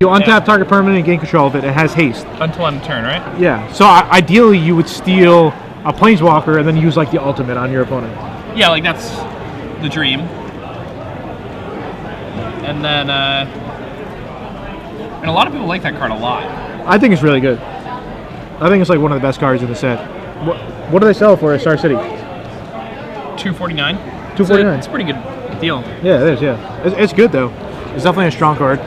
You untap target permanent and gain control of it. It has haste. Until end of turn, right? Yeah. So ideally, you would steal a Planeswalker and then use like the ultimate on your opponent. Yeah, like that's the dream. And then, and a lot of people like that card a lot. I think it's really good. I think it's like one of the best cards in the set. What do they sell for at Star City? $249. $249. It's a pretty good deal. Yeah, it is. Yeah, it's good though. It's definitely a strong card.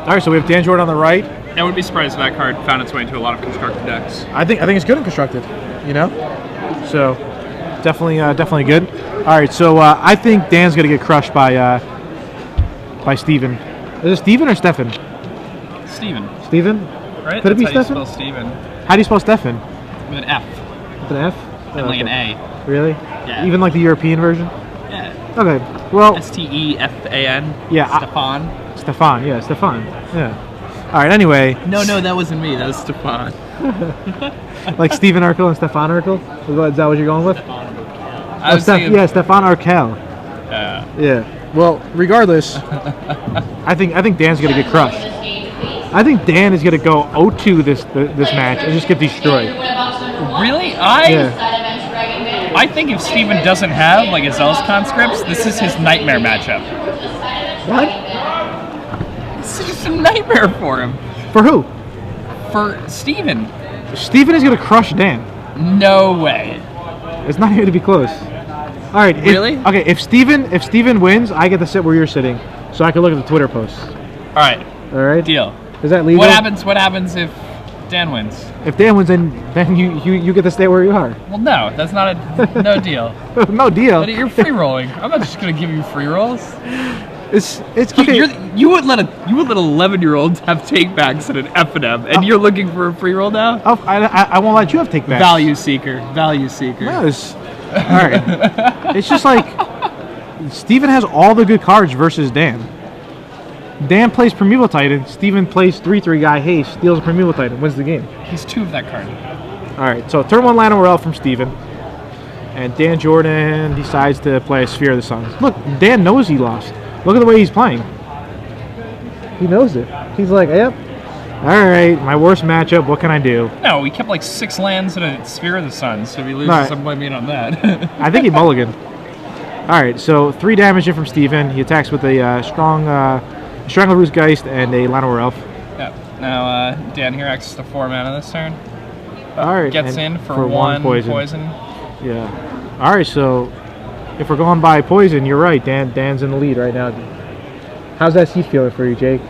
All right, so we have Dan Jordan on the right. I would be surprised if that card found its way into a lot of constructed decks. I think it's good and constructed. You know, so definitely good. All right, so I think Dan's gonna get crushed by Steven. Is it Steven or Stefan? Steven? Right? Could it be That's how you Stefan? spell Steven. How do you spell Stefan? With an F. With an F? And like an A. Really? Yeah. Even like the European version? Yeah. Okay. Well. Stefan. Yeah. Stefan. Yeah. Stefan. Yeah. All right. Anyway. No, that wasn't me. That was Stefan. Like Stephen Urkel and Stefan Urkel? Is that what you're going with? Stefan Urkel. Yeah. Well, regardless, I think Dan's gonna get crushed. I think Dan is gonna go 0-2 this match and just get destroyed. Really? I think if Steven doesn't have like Azel's conscripts, this is his nightmare matchup. What? It's just a nightmare for him. For who? For Steven. Steven is gonna crush Dan. No way. It's not going to be close. All right. Really? Okay. If Steven wins, I get to sit where you're sitting, so I can look at the Twitter posts. All right. All right. Deal. Is that legal? What happens if Dan wins? If Dan wins, then you get to stay where you are. Well, no, that's not a no deal. No deal. But you're free rolling. I'm not just gonna give you free rolls. It's okay. You would let 11-year-olds have takebacks at an F&M, and you're looking for a free roll now? I won't let you have takebacks. Value seeker. No, all right. It's just like Steven has all the good cards versus Dan. Dan plays Primeval Titan. Steven plays 3/3 guy haste, steals a Primeval Titan, wins the game. He's 2 of that card. All right. So turn 1 Llanowar from Steven. And Dan Jordan decides to play a Sphere of the Suns. Look, Dan knows he lost. Look at the way he's playing. He knows it. He's like, yep. All right, my worst matchup. What can I do? No, we kept like 6 lands in a Sphere of the Sun, so if he loses, I'm blaming it on that. I think he mulliganed. All right, so 3 damage in from Steven. He attacks with a strong Strangleroost Geist and a Llanowar Elf. Yeah. Now, Dan here access to 4 mana this turn. All right. Gets in for 1 poison. Yeah. All right, so if we're going by poison, you're right. Dan's in the lead right now. How's that seat feeling for you, Jake?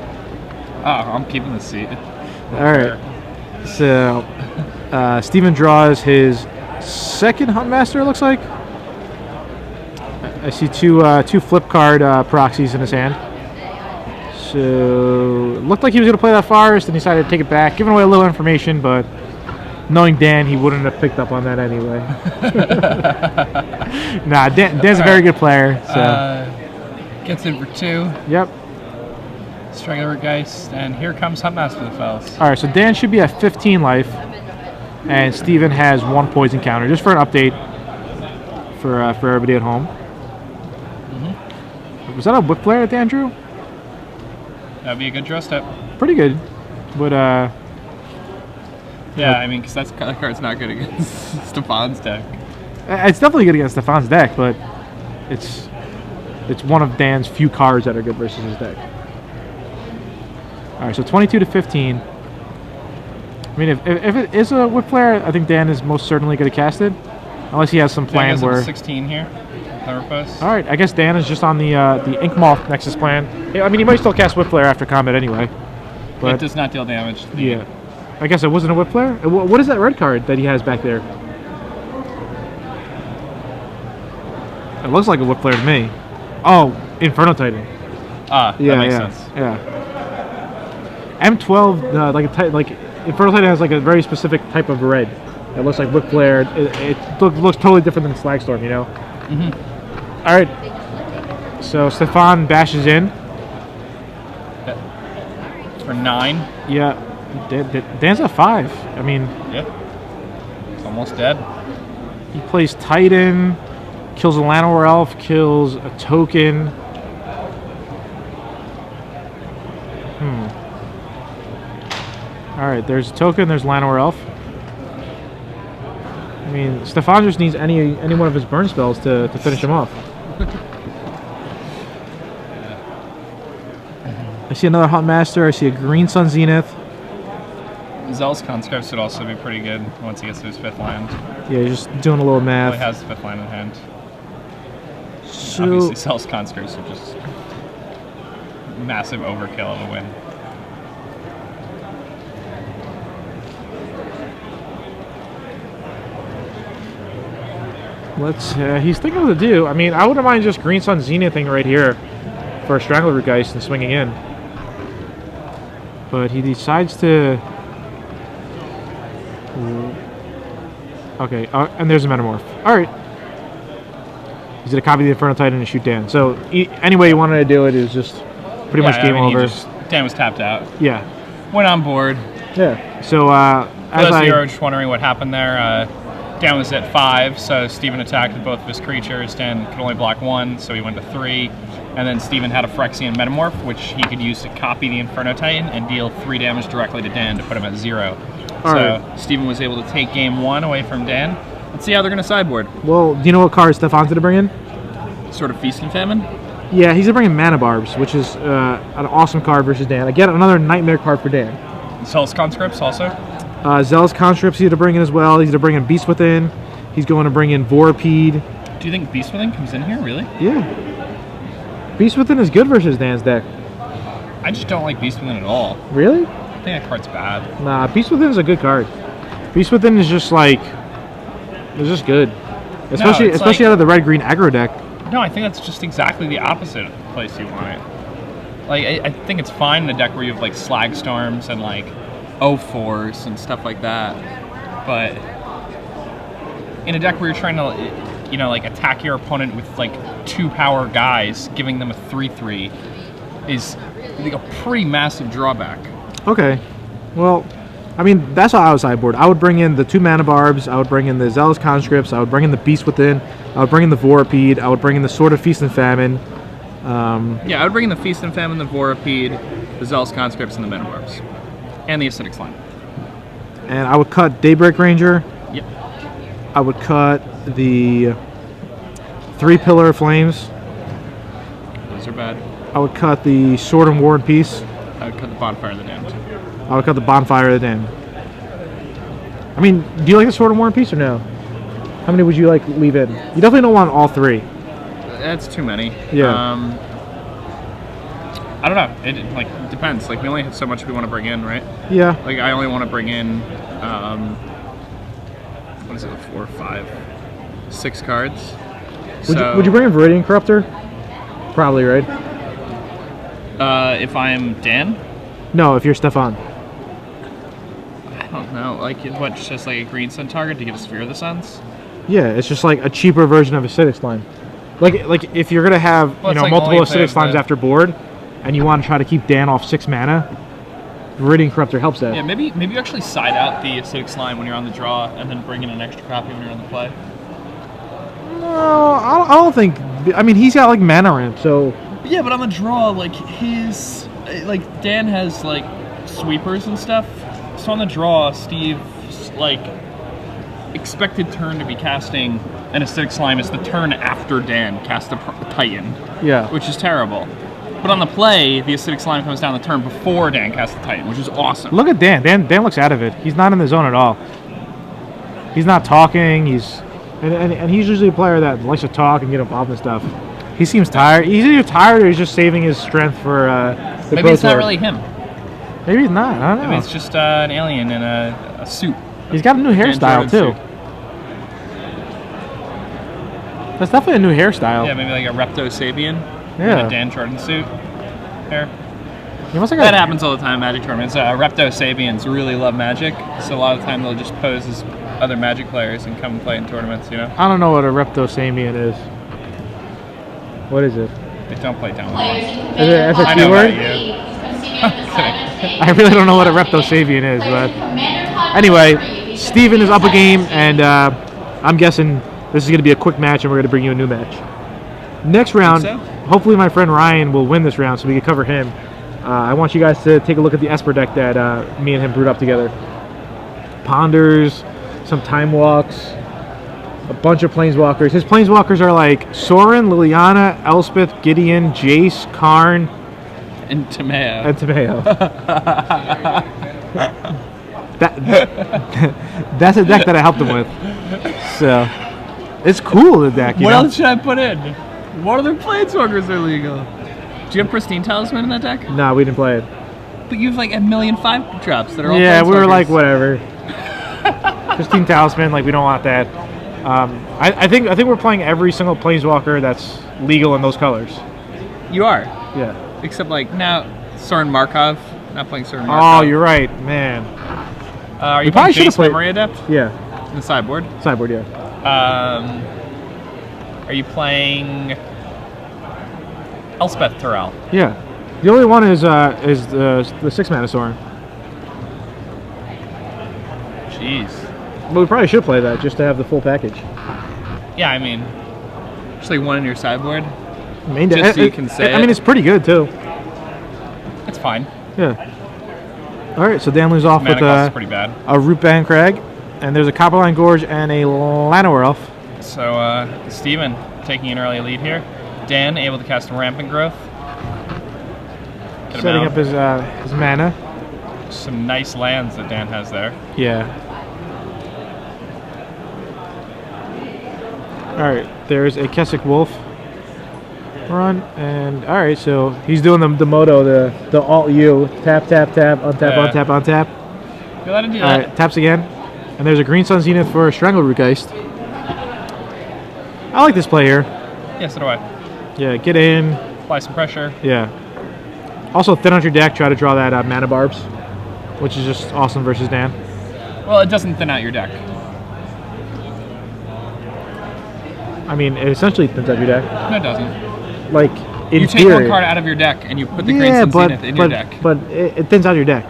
Oh, I'm keeping the seat. All right. So Steven draws his second Huntmaster, it looks like. I see two flip card proxies in his hand. So it looked like he was going to play that forest and decided to take it back, giving away a little information, but knowing Dan, he wouldn't have picked up on that anyway. Nah, Dan's a very good player. So. Gets in for 2. Yep. Strangler Geist, and here comes Huntmaster of the Fells. All right, so Dan should be at 15 life, and Steven has 1 poison counter. Just for an update for everybody at home. Mm-hmm. Was that a whip flare that Dan drew? That'd be a good draw step. Pretty good, but yeah, I mean, because that card's not good against Stefan's deck. It's definitely good against Stefan's deck, but it's one of Dan's few cards that are good versus his deck. All right, so 22 to 15. I mean, if it is a whip flare, I think Dan is most certainly going to cast it, unless he has some plan where. 16 here. Post. All right, I guess Dan is just on the Inkmoth Nexus plan. I mean, he might still cast whip flare after combat anyway. But it does not deal damage. Yeah, I guess it wasn't a whip flare. What is that red card that he has back there? It looks like a whip flare to me. Oh, Inferno Titan. That makes sense. Yeah. M12, like Inferno Titan has like a very specific type of red. It looks like whip flare. It looks totally different than Slagstorm, you know. Mm-hmm. All right. So Stefan bashes in. For 9. Yeah. Dan's at 5. I mean. Yep. It's almost dead. He plays Titan. Kills a Llanowar Elf, kills a token. All right, there's Token, there's Llanowar Elf. I mean, Stefan just needs any one of his burn spells to finish him off. I see another Huntmaster. I see a Green Sun Zenith. Zealous Conscripts would also be pretty good once he gets to his 5th land. Yeah, he's just doing a little math. Well, he has the 5th land in hand. So, obviously, Zealous Conscripts are just massive overkill of a win. let's. He's thinking what to do. I mean, I wouldn't mind just Green Sun Zenith thing right here for a Strangleroot Geist and swinging in. But he decides to. Okay, and there's a Metamorph. All right. He's going to copy the Inferno Titan and shoot Dan. So any way you wanted to do it is just pretty much game over. Dan was tapped out. Yeah. Went on board. Yeah. So for those of you who are just wondering what happened there, Dan was at 5, so Steven attacked with both of his creatures. Dan could only block 1, so he went to 3. And then Steven had a Phyrexian Metamorph, which he could use to copy the Inferno Titan and deal 3 damage directly to Dan to put him at 0. So Steven was able to take game 1 away from Dan. Let's see how they're going to sideboard. Well, do you know what card Stefan's going to bring in? Sort of Feast and Famine? Yeah, he's going to bring in Mana Barbs, which is an awesome card versus Dan. Again, another nightmare card for Dan. Zealous Conscripts also? Zealous Conscripts he's going to bring in as well. He's going to bring in Beast Within. He's going to bring in Vorapede. Do you think Beast Within comes in here, really? Yeah. Beast Within is good versus Dan's deck. I just don't like Beast Within at all. Really? I think that card's bad. Nah, Beast Within is a good card. Beast Within is just like... It's just good. Especially like, out of the red-green aggro deck. No, I think that's just exactly the opposite of the place you want it. Like, I think it's fine in a deck where you have, like, Slag Storms and, like, O4s and stuff like that. But in a deck where you're trying to, you know, like, attack your opponent with, like, 2-power guys, giving them a 3/3 is, like, a pretty massive drawback. Okay. Well, I mean, that's how I would sideboard. I would bring in the 2 Mana Barbs, I would bring in the Zealous Conscripts, I would bring in the Beast Within, I would bring in the Vorapede, I would bring in the Sword of Feast and Famine. Yeah, I would bring in the Feast and Famine, the Vorapede, the Zealous Conscripts, and the Metamorphs. And the Acidic Slime. And I would cut Daybreak Ranger. Yep. I would cut the 3 Pillar of Flames. Those are bad. I would cut the Sword and War and Peace. I would cut the Bonfire of the Damned. I would cut the Bonfire of the Damned. I mean, do you like the Sword and War and Peace or no? How many would you like leave in? You definitely don't want all 3. That's too many. Yeah. I don't know. It like depends. Like we only have so much we want to bring in, right? Yeah. Like I only want to bring in, what is it? 4, 5, 6 cards. Would you bring in Viridian Corruptor? Probably, right? If I'm Dan? No, if you're Stefan. I don't know. Like what? Just like a Green Sun target to get a Sphere of the Suns? Yeah, it's just like a cheaper version of Acidic Slime. Like if you're gonna have like multiple Acidic Slimes after board, and you want to try to keep Dan off 6 mana, Viridian Corruptor helps that. Yeah, maybe you actually side out the Acidic Slime when you're on the draw, and then bring in an extra copy when you're on the play. No, I don't think. I mean, he's got like mana ramp, so. Yeah, but on the draw, like Dan has like sweepers and stuff. So on the draw, Steve's like expected turn to be casting an Acidic Slime is the turn after Dan cast a Titan. Yeah. Which is terrible. But on the play, the Acidic Slime comes down the turn before Dan casts the Titan, which is awesome. Look at Dan. Dan looks out of it. He's not in the zone at all. He's not talking. And he's usually a player that likes to talk and get involved in stuff. He seems tired. He's either tired or he's just saving his strength for the Maybe it's not really him. Maybe he's not. I don't know. Maybe it's just an alien in a suit. He's got a new hairstyle, too. Suit. That's definitely a new hairstyle. Yeah, maybe like a Repto Sabian. Yeah. In a Dan Jordan suit. Hair. That happens all the time in Magic tournaments. Repto Sabians really love Magic, so a lot of the time they'll just pose as other Magic players and come and play in tournaments, you know? I don't know what a Reptosamian is. What is it? They don't play down. Is it a keyword? I really don't know what a Reptosavian is, but anyway, Steven is up a game, and I'm guessing this is going to be a quick match, and we're going to bring you a new match. Next round, hopefully my friend Ryan will win this round, so we can cover him. I want you guys to take a look at the Esper deck that me and him brewed up together. Ponders, some Time Walks, a bunch of Planeswalkers. His Planeswalkers are like Sorin, Liliana, Elspeth, Gideon, Jace, Karn, And Tomeo. That's a deck that I helped him with. So it's cool, the deck. What else should I put in? What other Planeswalkers are legal? Do you have Pristine Talisman in that deck? No, we didn't play it. But you have like 1,000,005 drops that are all Yeah, we were Planeswalkers. like, whatever. Pristine Talisman, like we don't want that. I think we're playing every single Planeswalker that's legal in those colors. You are. Yeah. Except like now, Sorin Markov. Not playing Sorin Markov. Oh, you're right, man. Are you We playing probably should've Jace played- Memory Adept Yeah, in the sideboard? sideboard, yeah. Are you playing Elspeth Terrell? Yeah. The only one is the 6-mana Sorin. Jeez. But we probably should play that just to have the full package. Yeah, I mean, just like one in your sideboard. Main Just deck. so you can say I mean, it. it's pretty good too. It's fine. Yeah. All right, so Dan leaves off Mana with cost is pretty bad. a Rootband Crag, and there's a Copperline Gorge and a Llanowar Elf. So, Steven taking an early lead here. Dan able to cast Rampant Growth. Get him Setting out. up his mana. Some nice lands that Dan has there. Yeah. All right, there's a Keswick Wolf run, and all right, so he's doing the moto, the Alt U, tap, tap, tap, untap, Yeah. untap, untap. You let him do All that. right, taps again, and there's a Green Sun Zenith for a Strangleroot Geist. I like this play here. Yeah, so do I. Yeah, get in. Apply some pressure. Yeah. Also, thin out your deck. Try to draw that Mana Barbs, which is just awesome versus Dan. Well, it doesn't thin out your deck. I mean, it essentially thins out your deck. No, it doesn't. Like, in You take theory. one card out of your deck and you put the Green Yeah, Sun but Zenith in your deck. but it thins out your deck.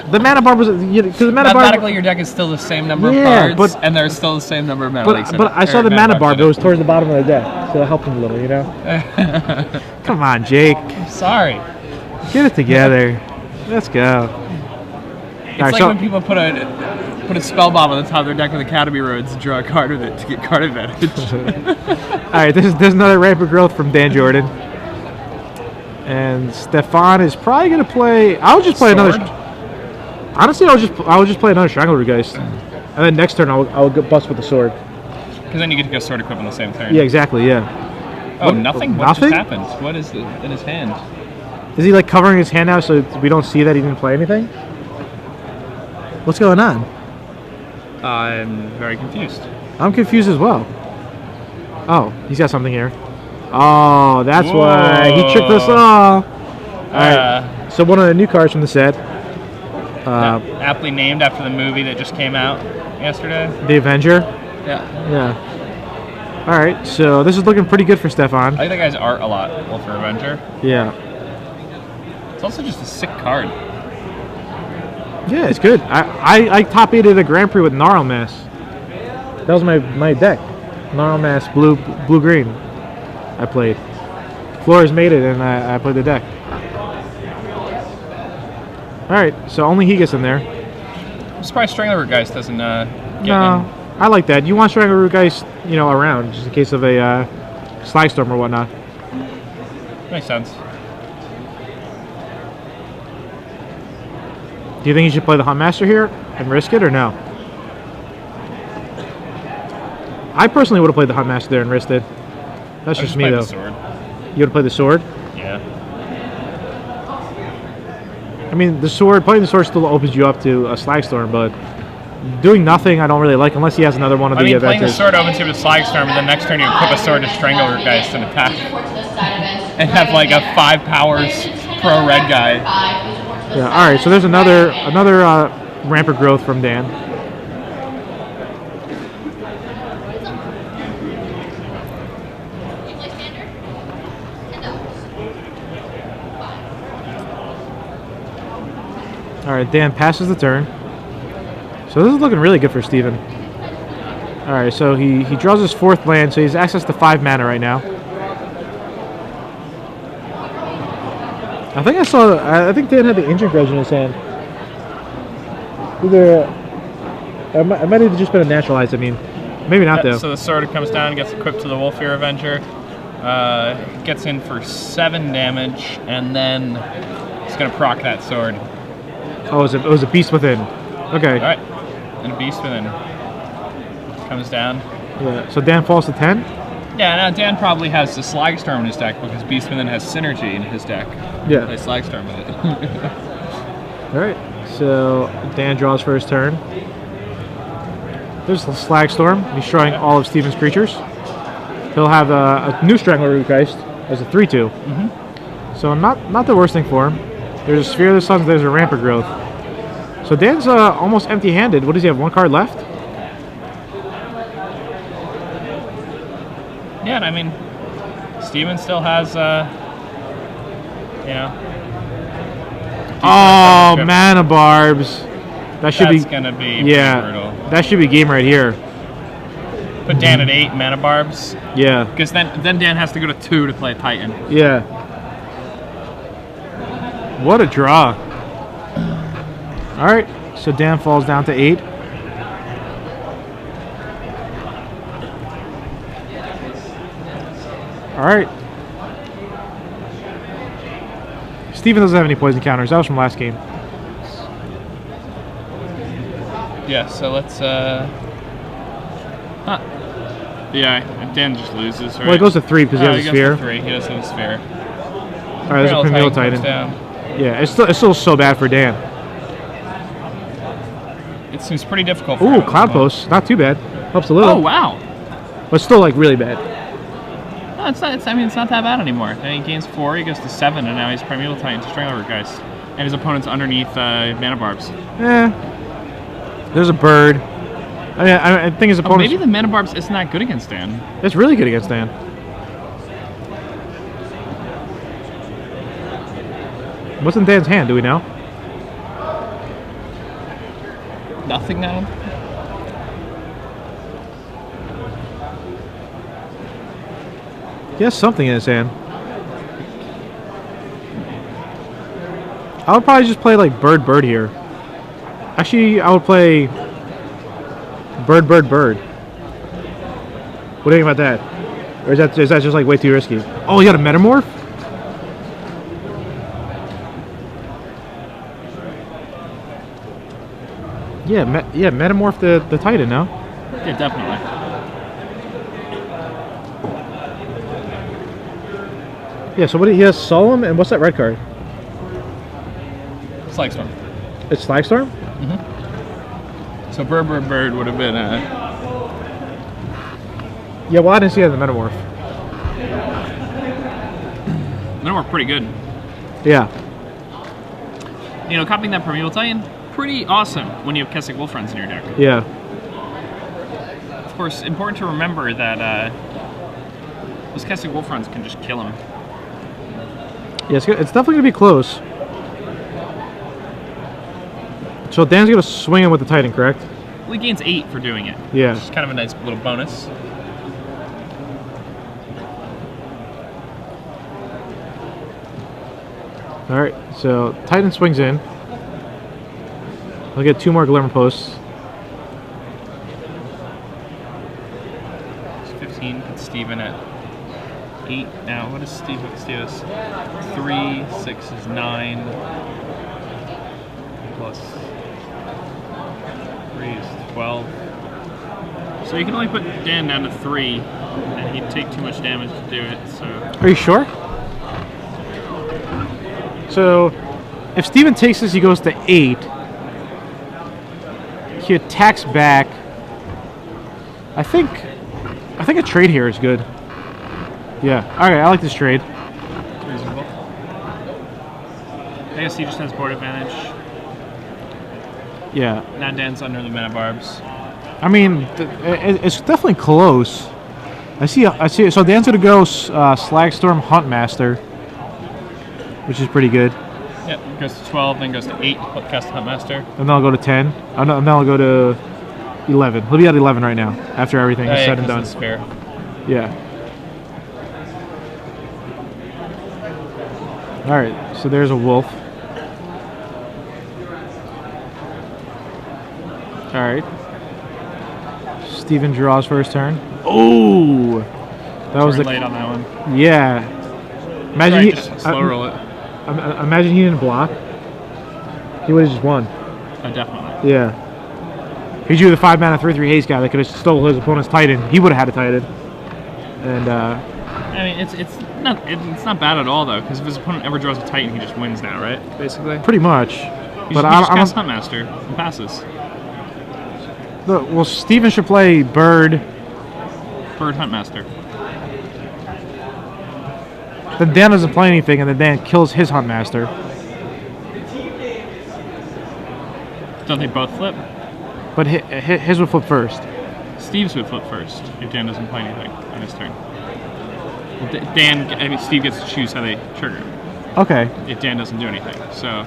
The Mana Barb was because the Mana Barb. Mathematically, your deck is still the same number Yeah, of cards, but- and there's still the same number of mana leaks in But it, I saw or the Mana barbs Barb. in It was towards the bottom of the deck, so it helped him a little, you know. Come on, Jake, Sorry. get it together. Let's go. It's like when people put a spell bomb on the top of their deck with Academy Roads and draw a card with it to get card advantage. All right, there's another Rampant Growth from Dan Jordan, and Stefan is probably gonna play. I would just play Sword? another. Honestly, I would just play another Strangleroot Geist, and then next turn I'll get bust with the sword. Because then you get to go sword equip on the same turn. Yeah, exactly. Yeah. Oh, What- nothing? What nothing? just happened? What is in his hand? Is he like covering his hand now so we don't see that he didn't play anything? What's going on? I'm very confused. I'm confused as well. Oh, he's got something here. Oh, that's why he tricked us all. All right. So one of the new cards from the set, Aptly named after the movie that just came out yesterday. the Avenger. Yeah. Yeah. All right. So this is looking pretty good for I Stefan. like that guy's art a lot, Wolfer Avenger. Yeah. It's also just a sick card. Yeah, it's good. I top 8'd a Grand Prix with Gnarl Mass. That was my deck. Gnarl Mass blue green. I played. Flores made it, and I played the deck. All right, so only he gets in there. I'm surprised Strangleroot Geist doesn't get No, I like that. You want Strangleroot Geist, around just in case of a Slagstorm or whatnot. in. Makes sense. Do you think you should play the Huntmaster here and risk it, or no? I personally would have played the Huntmaster there and risked it. That's I just just me, played though. the sword. You would have played the sword? Yeah. I mean, playing the sword still opens you up to a Slagstorm, but doing nothing I don't really like unless he has another one of I the mean, playing the Avengers. sword opens you with Slagstorm, and the next turn you equip a sword to Strangleroot Geist and attack. And have like a 5 powers pro red guy. Yeah, all right, so there's another Rampant Growth from Dan. All right, Dan passes the turn. So this is looking really good for Steven. All right, so he draws his 4th land, so he has access to 5 mana right now. I think I saw. I think Dan had the ancient grudge in his hand. Either I might have just been a naturalized. I mean, maybe not though. So the sword comes down, gets equipped to the Wolfear Avenger, gets in for 7 damage, and then it's gonna proc that sword. Oh, it was a beast within. Okay. All right, and a beast within comes down. Yeah. So Dan falls to 10. Yeah, now Dan probably has the Slagstorm in his deck because Beast Within has synergy in his deck. Yeah. They Slagstorm with it. All right. So Dan draws for his turn. There's the Slagstorm, destroying all of Steven's creatures. He'll have a new Strangler Geist as a 3/2. So not the worst thing for him. There's a Sphere of the Suns. There's a Rampant Growth. So Dan's almost empty-handed. What does he have? 1 card left. Yeah, and I mean, Steven still has, you know. Oh, Mana Barbs. That should That's gonna be brutal. That should be game right here. Put Dan at 8 Mana Barbs. Yeah. Because then Dan has to go to 2 to play Titan. Yeah. What a draw. All right, so Dan falls down to 8. All right. Steven doesn't have any poison counters. That was from last game. Yeah, so let's, Yeah, Dan just loses, right? Well, it goes to 3 because he has a sphere. Goes to 3. He does have a sphere. All right, there's a Primeval Titan. Yeah, it's still so bad for Dan. It seems pretty difficult for Ooh, him. Cloud Post. Not too bad. Helps a little. Oh, wow. But still, like, really bad. No, it's not that bad anymore. Then he gains 4, he goes to 7, and now he's Primeval Titan to Strangler Geist. And his opponent's underneath Mana Barbs. There's a bird. I mean, I think his opponent. Maybe the Mana Barbs isn't that good against Dan. It's really good against Dan. What's in Dan's hand? Do we know? Nothing now. He has something in his hand. I would probably just play like bird here. Actually, I would play bird. What do you think about that? Or is that just like way too risky? Oh, you got a Metamorph? Yeah, Metamorph the Titan, no? Yeah, definitely. Yeah, so he has Solemn, and what's that red card? Slagstorm. It's Slagstorm? So Bird would have been Yeah, well, I didn't see it in the Metamorph. Metamorph pretty good. Yeah. You know, copying that Primeval Titan, pretty awesome when you have Kessig Wolfriends in your deck. Yeah. Of course, important to remember that those Kessig Wolfriends can just kill him. Yeah, it's definitely going to be close. So Dan's going to swing him with the Titan, correct? Well, he gains 8 for doing it. Yeah. Which is kind of a nice little bonus. Alright, so Titan swings in. I'll get 2 more Glimmer Posts. It's 15, puts Steven at 8. Now, what does Steve have? Steve has 3, 6 is 9. Plus 3 is 12. So you can only put Dan down to 3, and he'd take too much damage to do it, so... Are you sure? So, if Steven takes this, he goes to 8. He attacks back. I think a trade here is good. Yeah. Alright, I like this trade. Reasonable. I guess he just has board advantage. Yeah. Now Dan's under the Mana Barbs. I mean, it's definitely close. I see. So Dan's gonna go Slagstorm Huntmaster, which is pretty good. Yep, goes to 12, then goes to 8, cast Huntmaster. And then I'll go to 10. And then I'll go to 11. He'll be at 11 right now after everything is said and done. Fair. Yeah. All right, so there's a wolf. All right. Steven draws for his turn. Oh, that was Turn the late on that one. yeah. Imagine Right, he just slow roll it. imagine he didn't block. He would have just won. Oh, definitely. Yeah. He drew the 5-mana 3/3 haste guy that could have stole his opponent's Titan. He would have had a Titan. And I mean, it's not bad at all though, because if his opponent ever draws a Titan, he just wins now, right? Basically. pretty much. He But just, I he just don't. casts Huntmaster and passes. Well, Steven should play Bird. Bird Huntmaster. Then Dan doesn't play anything, and then Dan kills his Huntmaster. Don't they both flip? But his would flip first. Steve's would flip first if Dan doesn't play anything on his turn. Well, Steve gets to choose how they trigger Okay. if Dan doesn't do anything. So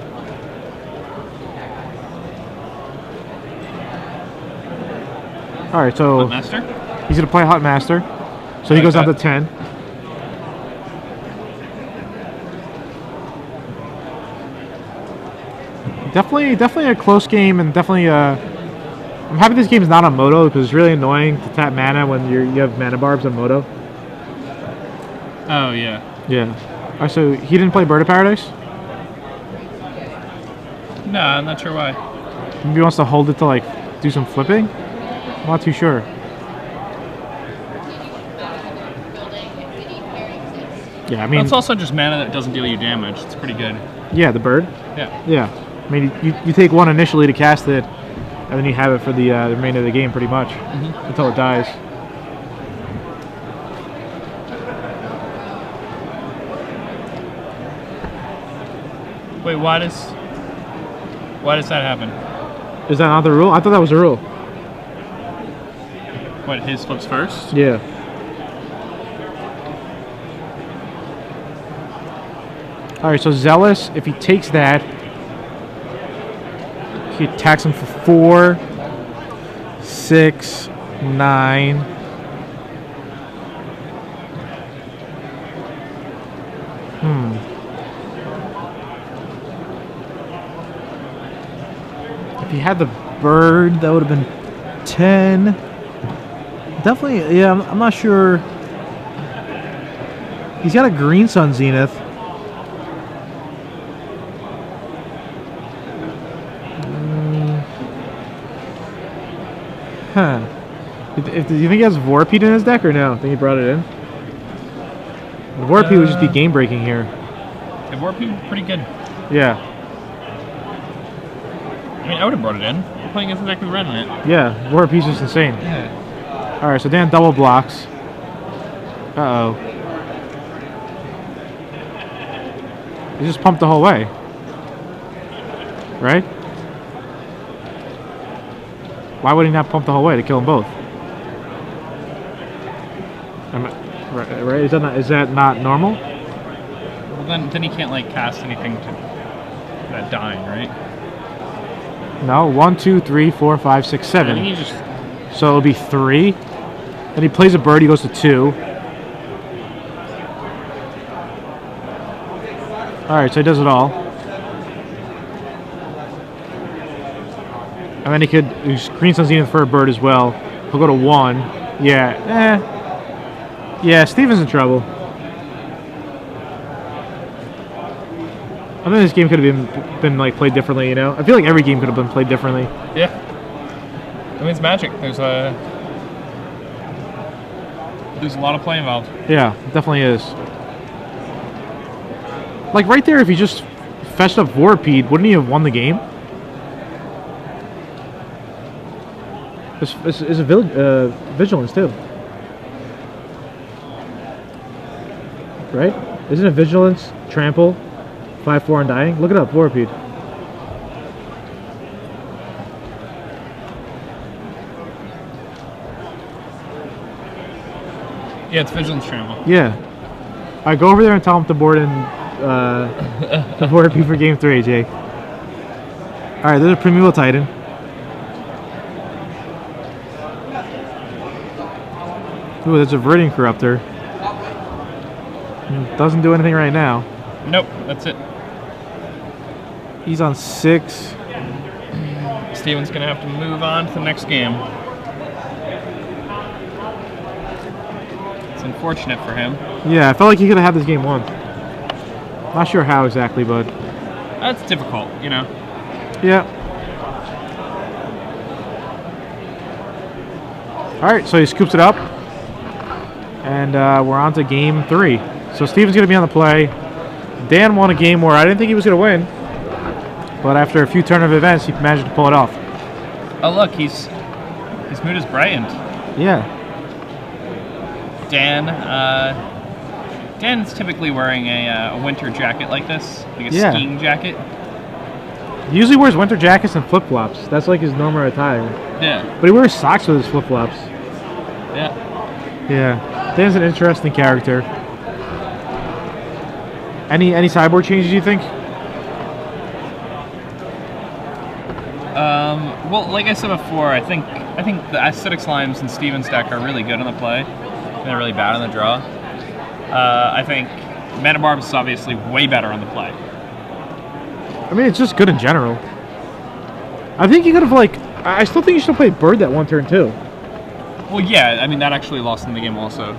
All right, so Huntmaster. he's gonna play Huntmaster. So he Like goes down to that. 10. Definitely a close game, and definitely I'm happy this game is not on Moto because it's really annoying to tap mana when you have mana barbs on Moto. Oh yeah. Yeah. All right, so he didn't play Bird of Paradise. No, I'm not sure why. Maybe he wants to hold it to like do some flipping. I'm not too sure. Yeah, I mean, It's also just mana that doesn't deal you damage. It's pretty good. yeah, the bird. Yeah. Yeah, I mean, you take one initially to cast it, and then you have it for the remainder of the game, pretty much, until it dies. Wait, why does that happen? Is that not the rule? I thought that was the rule. What, his flips first? Yeah. All right, so Zealous, if he takes that, he attacks him for 4, 6, 9. If he had the bird, that would have been 10. Definitely, yeah, I'm not sure. He's got a Green Sun Zenith. Huh. Do you think he has Vorpede in his deck or no? I think he brought it in. Vorpede would just be game breaking here. It worked pretty good. Yeah. I mean, I would have brought it in. We're playing against a deck with red in it. Yeah, Vorpede's just insane. Yeah. Alright, so Dan double blocks. Uh-oh. He just pumped the whole way. Right? Why would he not pump the whole way to kill them both? Right? Is that not normal? Well, then he can't like cast anything to that dying, right? No. 1, 2, 3, 4, 5, 6, 7. I think he just So it'll be 3. Then he plays a bird, he goes to 2. Alright, so he does it all. And then he could Green Sun Zenith for a bird as well. He'll go to 1. Yeah. Yeah, Steven's in trouble. I think this game could have been like played differently, you know? I feel like every game could have been played differently. yeah. I mean, it's Magic. There's a lot of play involved. Yeah, it definitely is. Like right there, if he just fetched up Vorpede, wouldn't he have won the game? It's a Vigilance too. Right? Isn't it Vigilance, Trample, 5/4 Undying? Look it up, Vorpede. Yeah, it's Vigilance Trample. Yeah. Alright, go over there and tell him to board in to Vorpede for game 3, Jake. Alright, there's a Primeval Titan. Ooh, there's a Verdant Corruptor. Doesn't do anything right now. Nope, that's it. He's on 6. Steven's going to have to move on to the next game. It's unfortunate for him. Yeah, I felt like he could have had this game won. Not sure how exactly, but... That's difficult, you know. Yeah. Alright, so he scoops it up. And we're on to game 3. So Steven's going to be on the play. Dan won a game where I didn't think he was going to win. But after a few turn of events, he managed to pull it off. Oh, look, his mood is brightened. Yeah. Dan's typically wearing a winter jacket like this, like a Yeah. skiing jacket. He usually wears winter jackets and flip-flops. That's like his normal attire. Yeah. But he wears socks with his flip-flops. Yeah. Yeah. Dan's an interesting character. Any sideboard changes you think? Well, like I said before, I think the acidic slimes in Steven's deck are really good on the play. And they're really bad on the draw. I think Mana Barbs is obviously way better on the play. I mean, it's just good in general. I think you could have, like... I still think you should have played Bird that one turn, too. Well, yeah, I mean, that actually lost in the game also.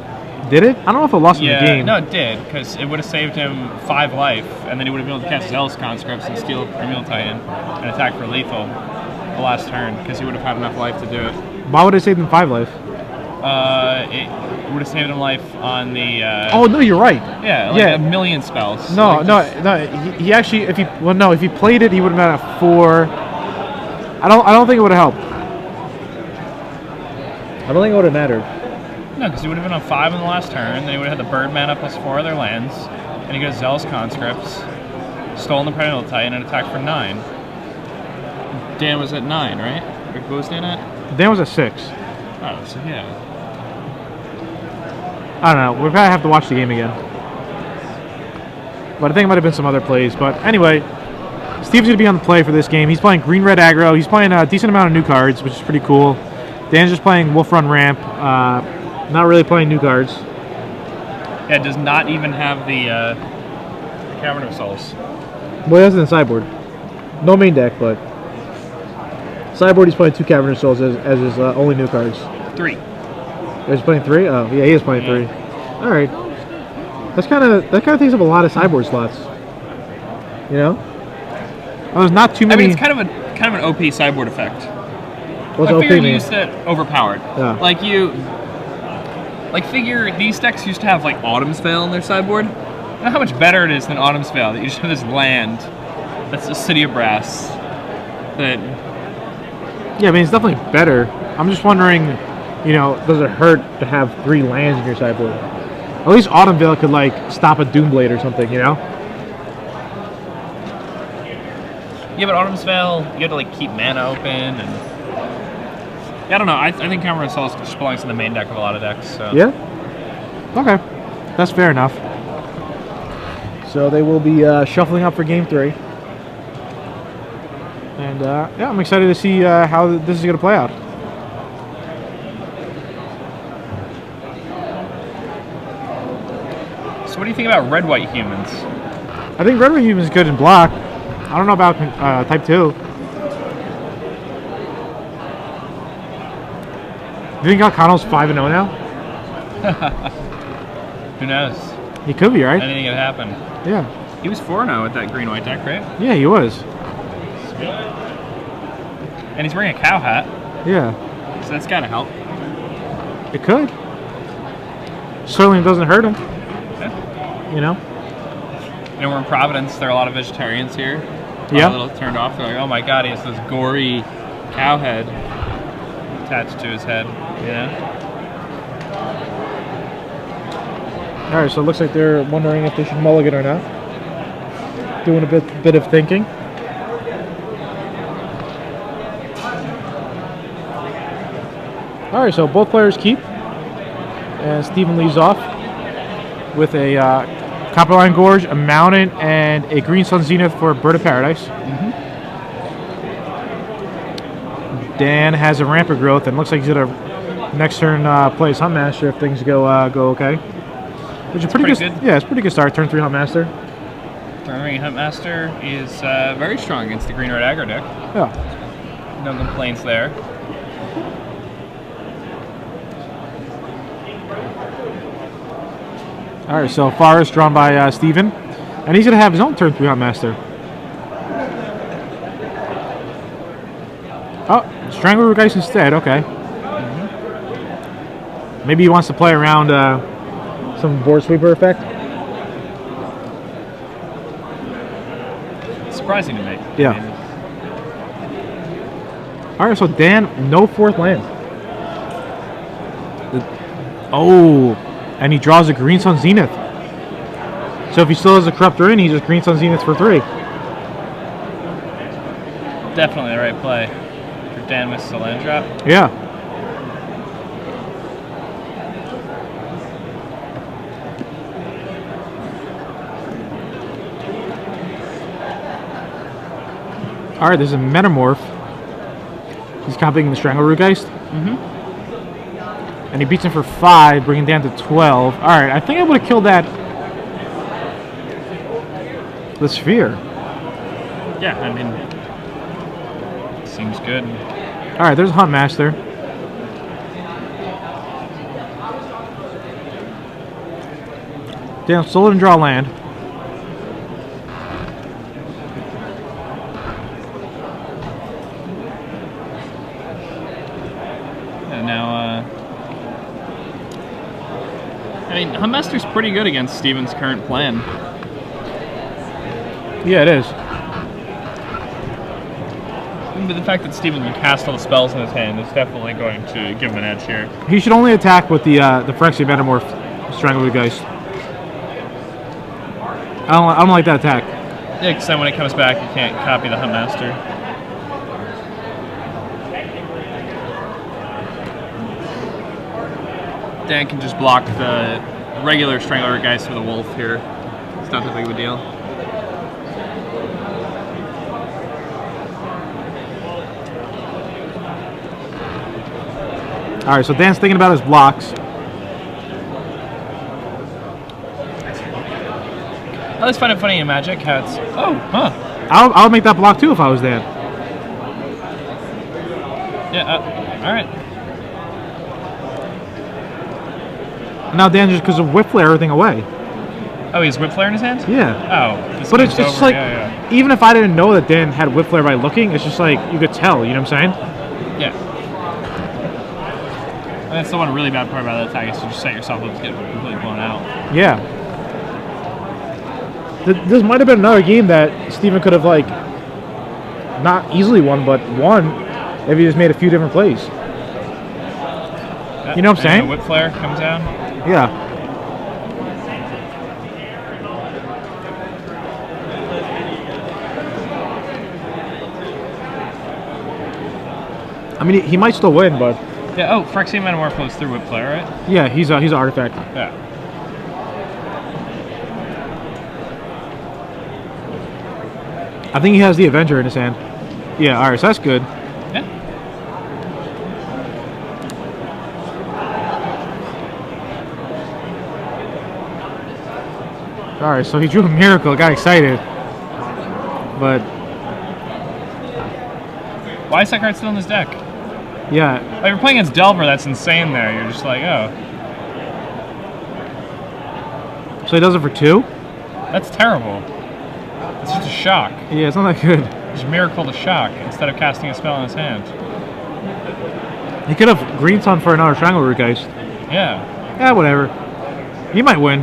Did it? I don't know if it lost in the game. No, it did, because it would have saved him 5 life, and then he would have been able to cast Zealous Conscripts and steal Primeval Titan and attack for lethal the last turn, because he would have had enough life to do it. Why would it save him 5 life? It would have saved him life on the... Oh, no, you're right. Yeah, like a million spells. No, like no. He actually... if he played it, he would have been at 4. I don't think it would have helped. I don't think it would have mattered. No, because he would have been on 5 in the last turn, then he would have had the Bird mana plus 4 other lands, and he goes Zealous Conscripts, stolen the Primeval Titan, and attacked for 9. Dan was at 9, right? Or what was Dan at? Dan was at 6. Oh, so yeah. I don't know. We'll probably have to watch the game again. But I think it might have been some other plays. But anyway, Steve's going to be on the play for this game. He's playing green-red aggro. He's playing a decent amount of new cards, which is pretty cool. Dan's just playing Wolf Run Ramp. Not really playing new cards. Yeah, it does not even have the Cavern of Souls. Well, he has it in sideboard. No main deck, but sideboard he's playing 2 Cavern of Souls as his only new cards. 3. He's playing 3? Oh, yeah, he is playing 3. All right. That kind of takes up a lot of sideboard slots. You know? Well, there's not too many. I mean, it's kind of an OP sideboard effect. What's I OP figure you mean? used to overpowered. Yeah. Figure these decks used to have like Autumn's Veil in their sideboard. You know how much better it is than Autumn's Veil? That you just have this land that's a City of Brass. That. Yeah, I mean, it's definitely better. I'm just wondering, you know, does it hurt to have 3 lands in your sideboard? At least Autumn Veil could, like, stop a Doomblade or something, you know? Yeah, but Autumn's Veil, you have to like keep mana open and. Yeah, I don't know. I think Cavern of Souls just belongs in the main deck of a lot of decks. So. Yeah? Okay. That's fair enough. So they will be shuffling up for game 3. And, yeah, I'm excited to see how this is going to play out. So what do you think about red-white humans? I think Red Ring Human is good in block. I don't know about type 2. Do you think Alcano's 5-0 now? Who knows? He could be, right? Anything could happen. Yeah. He was 4-0 with that green-white deck, right? Yeah, he was. And he's wearing a cow hat, Yeah. so that's gotta help. It could. Certainly doesn't hurt him, Yeah. you know? You know, we're in Providence. There are a lot of vegetarians here. Yeah. A little turned off. They're like, oh my god, he has this gory cow head attached to his head. Yeah. All right, so it looks like they're wondering if they should mulligan or not. Doing a bit of thinking. All right, so both players keep, and Steven leaves off with a Copperline Gorge, a Mountain, and a Green Sun Zenith for Bird of Paradise. Dan has a Rampant Growth, and looks like he's gonna next turn play his Huntmaster if things go okay. Which is pretty good. Yeah, it's a pretty good start. Turn 3 Huntmaster. Remembering Huntmaster is very strong against the green-red aggro deck. Yeah. No complaints there. All right, so Forest drawn by Steven. And he's going to have his own turn 3 Huntmaster. Oh, Strangler Geist instead. Okay. Maybe he wants to play around some board sweeper effect. Surprising to me. Yeah. All right, so Dan, no 4th land. Oh, and he draws a Green Sun Zenith. So if he still has a Corruptor in, he just Green Sun Zenith for 3. Definitely the right play for Dan with the land drop. Yeah. All right, there's a Metamorph. He's copying the Strangleroot Geist. And he beats him for 5, bringing Dan to 12. All right, I think I would have killed that. The Sphere. Yeah, I mean, seems good. All right, there's Huntmaster. Dan still didn't draw land. And now, I mean, Huntmaster's pretty good against Steven's current plan. Yeah, it is. But the fact that Steven can cast all the spells in his hand is definitely going to give him an edge here. He should only attack with the Phyrexia Metamorph Strangleroot Geist. I don't like that attack. Yeah, because then when it comes back, you can't copy the Huntmaster. Dan can just block the regular Strangler Geist with a wolf here. It's not that big of a deal. All right, so Dan's thinking about his blocks. I always find it funny in Magic how it's, oh, huh. I would make that block too if I was Dan. Yeah, all right. Now Dan just because of Whip Flare everything away. Oh, he has Whip Flare in his hand? Yeah. Oh, this But it's game's just over. like, Yeah. even if I didn't know that Dan had Whip Flare by looking, it's just like, you could tell, you know what I'm saying? Yeah. And that's the one really bad part about that attack is you just set yourself up to get completely blown out. Yeah. This might have been another game that Steven could have, like, not easily won, but won if he just made a few different plays. Yeah. You know what I'm saying? The Whip Flare comes down. Yeah. I mean, he might still win, but Yeah, oh, Phyrexia Metamorph goes through Whip Flare, right? yeah, he's an artifact. Yeah. I think he has the Avenger in his hand. Yeah, all right, so that's good. Yeah. All right, so he drew a Miracle, got excited, but Why is that card still in this deck? yeah, Like, you're playing against Delver, that's insane there. You're just like, oh, so he does it for 2. that's terrible. It's just a shock. Yeah, it's not that good. Just Miracle to shock instead of casting a spell in his hand. He could have Green Sun for another Strangleroot Geist. Yeah. Yeah, whatever. He might win.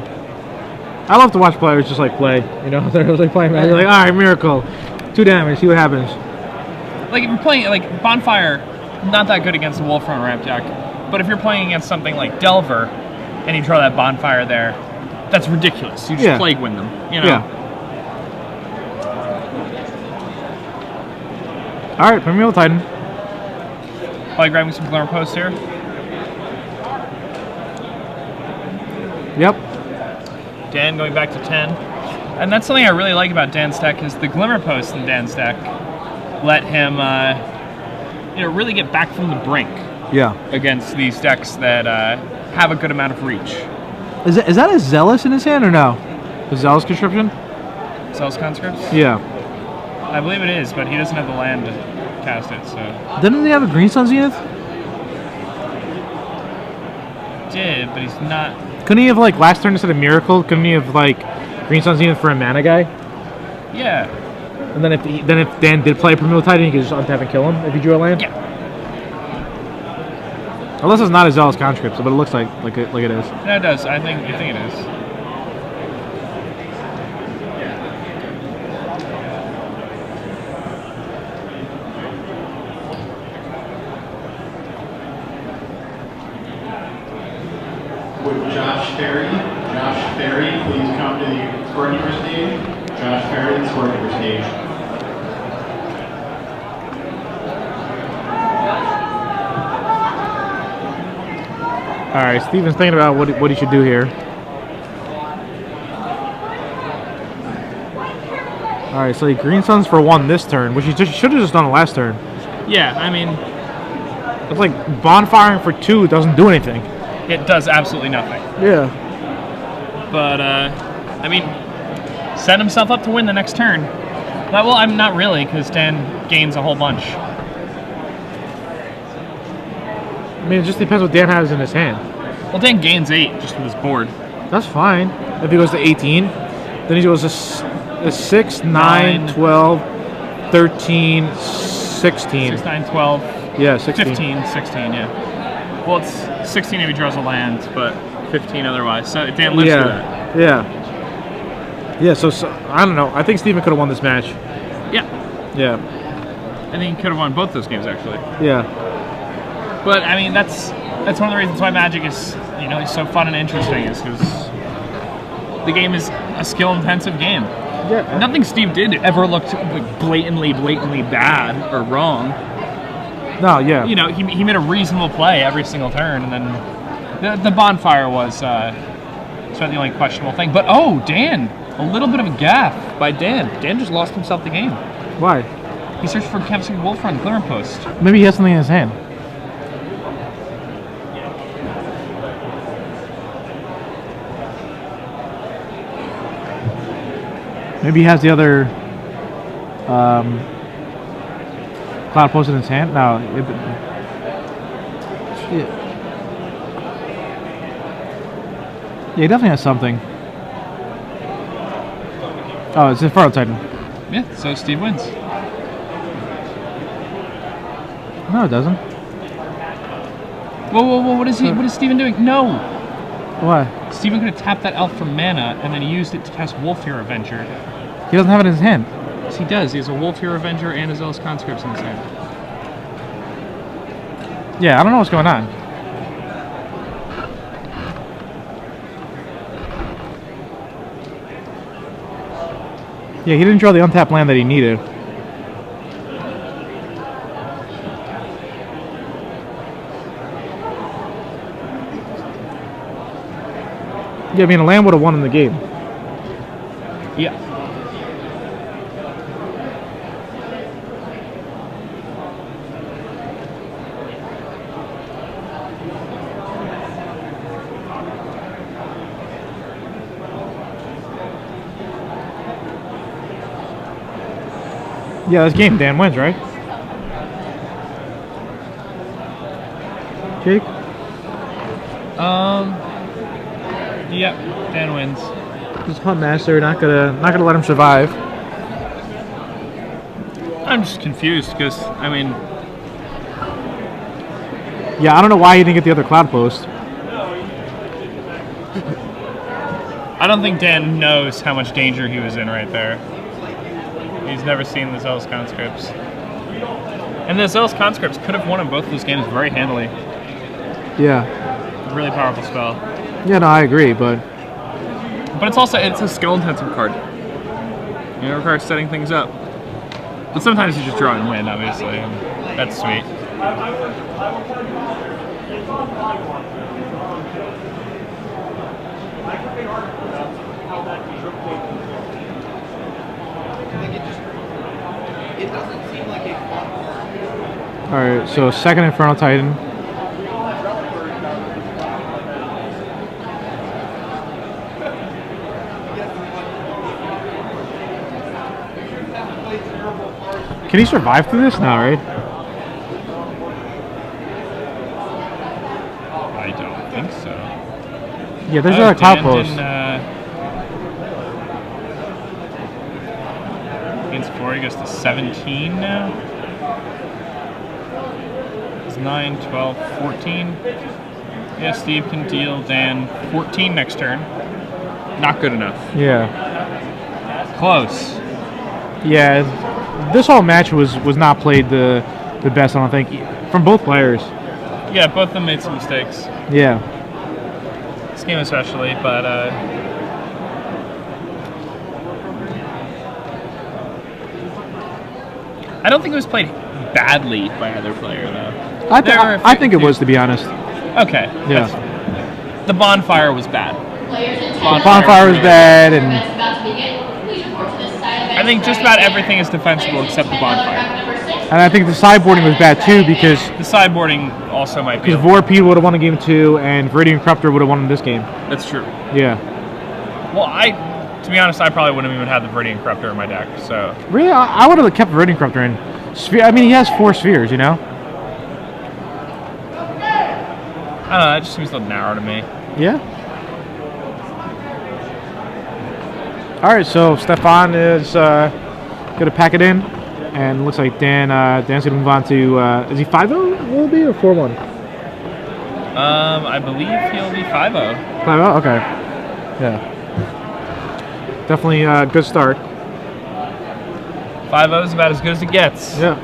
I love to watch players just like play. You know, they're like playing. They're like, all right, Miracle, 2 damage. See what happens. Like, if you're playing, like, Bonfire, not that good against the Wolfrun ramp deck. But if you're playing against something like Delver, and you draw that Bonfire there, that's ridiculous. You just Plague Wind them, you know? Yeah. All right, Primordial Titan. Probably grabbing some Glimmer Posts here. Yep. Dan going back to 10. And that's something I really like about Dan's deck is the Glimmer Posts in Dan's deck let him, really get back from the brink Yeah. against these decks that have a good amount of reach. Is that a Zealous in his hand or no? A Zealous Conscription? Cells Conscripts? Yeah. I believe it is, but he doesn't have the land to cast it, so. Didn't he have a Green Sun Zenith? Did, but he's not. Couldn't he have, like, last turn instead of Miracle? Couldn't he have, like, Green Sun Zenith for a mana guy? Yeah. And then if Dan did play a Primordial Titan, he could just untap and kill him if he drew a land? Yeah. Unless it's not a Zealous Conscript, but it looks like it is. No, it does. I think it is. Would Josh Ferry please come to the scorekeeper stage? Josh Ferry, the scorekeeper stage. All right, Steven's thinking about what he should do here. All right, so he Green Suns for 1 this turn, which he should have just done it last turn. Yeah, I mean, It's like bonfiring for 2 doesn't do anything. it does absolutely nothing. Yeah. But, I mean, set himself up to win the next turn. Well, I'm not really, because Dan gains a whole bunch. I mean, it just depends what Dan has in his hand. Well, Dan gains 8 just with his board. That's fine. If he goes to 18, then he goes to 6, 9, 12, 13, 16. 6, 9, 12, Yeah, 16. 15, 16, yeah. Well, it's 16 if he draws a land, but 15 otherwise. So Dan lives through that. Yeah, so I don't know. I think Steven could have won this match. Yeah. Yeah. I think he could have won both those games, actually. Yeah. But, I mean, that's one of the reasons why Magic is, is so fun and interesting, is because the game is a skill-intensive game. Yeah. Nothing Steve did ever looked like blatantly bad or wrong. No, yeah. He made a reasonable play every single turn, and then the bonfire was sort of the only questionable thing. But, Dan, a little bit of a gaffe by Dan. Dan just lost himself the game. Why? He searched for Captain Wolf on the clearing post. Maybe he has something in his hand. Maybe he has the other Cloud Post in his hand. No. Yeah, he definitely has something. Oh, it's Inferno Titan. Yeah, so Steve wins. No, it doesn't. Whoa, what is Steven doing? No! Why? Steven could have tapped that elf for mana and then he used it to cast Wolf Hero Avenger. He doesn't have it in his hand. Yes, he does. He has a Wolf Hero Avenger and a Zealous Conscripts in his hand. Yeah, I don't know what's going on. Yeah, he didn't draw the untapped land that he needed. Yeah, I mean, a land would have won in the game. Yeah. Yeah, this game, Dan wins, right? Jake? Yep, Dan wins. This Hunt Master, not gonna let him survive. I'm just confused because, I mean, Yeah, I don't know why he didn't get the other Cloud Post. I don't think Dan knows how much danger he was in right there. He's never seen the Zealous Conscripts. And the Zealous Conscripts could have won in both of those games very handily. Yeah. Really powerful spell. Yeah, no, I agree, but But it's a skill-intensive card. It requires setting things up. But sometimes you just draw and win, obviously, and that's sweet. alright, so second Inferno Titan. Can he survive through this? No, right? I don't think so. Yeah, there's another cloud Dan post. Against 4, he goes to 17 now. It's 9, 12, 14. Yeah, Steve can deal Dan 14 next turn. Not good enough. Yeah. Close. Yeah. This whole match was not played the best, I don't think, from both players. Yeah, both of them made some mistakes. Yeah. This game especially, but I don't think it was played badly by either player, though. I think it was, to be honest. Okay. Yeah. The bonfire was bad. Bonfire was bad, and I think just about everything is defensible except the bonfire. I think the sideboarding was bad too, because The sideboarding also might be. Vorpede would have won game 2, and Viridian Corruptor would have won this game. That's true. Yeah. Well, to be honest, I probably wouldn't have even had the Viridian Corruptor in my deck. So Really, I would have kept Viridian Corruptor in. I mean, he has 4 spheres, you know? I don't know. That just seems a little narrow to me. Yeah. All right, so Stefan is going to pack it in, and looks like Dan's going to move on to, is he 5-0 will it be, or 4-1? I believe he'll be 5-0. 5-0? Okay. Yeah. Definitely a good start. 5-0 is about as good as it gets. Yeah.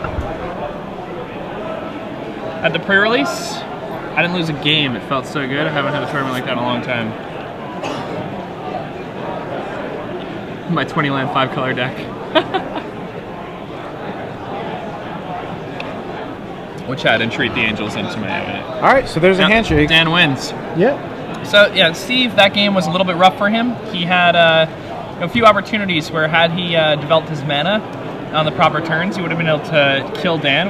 At the pre-release, I didn't lose a game. It felt so good. I haven't had a tournament like that in a long time. My 20-land 5-color deck. Which had Entreat the Angels into my All right, so there's a handshake. Dan wins. Yeah. So, yeah, Steve, that game was a little bit rough for him. He had a few opportunities where had he developed his mana on the proper turns, he would have been able to kill Dan.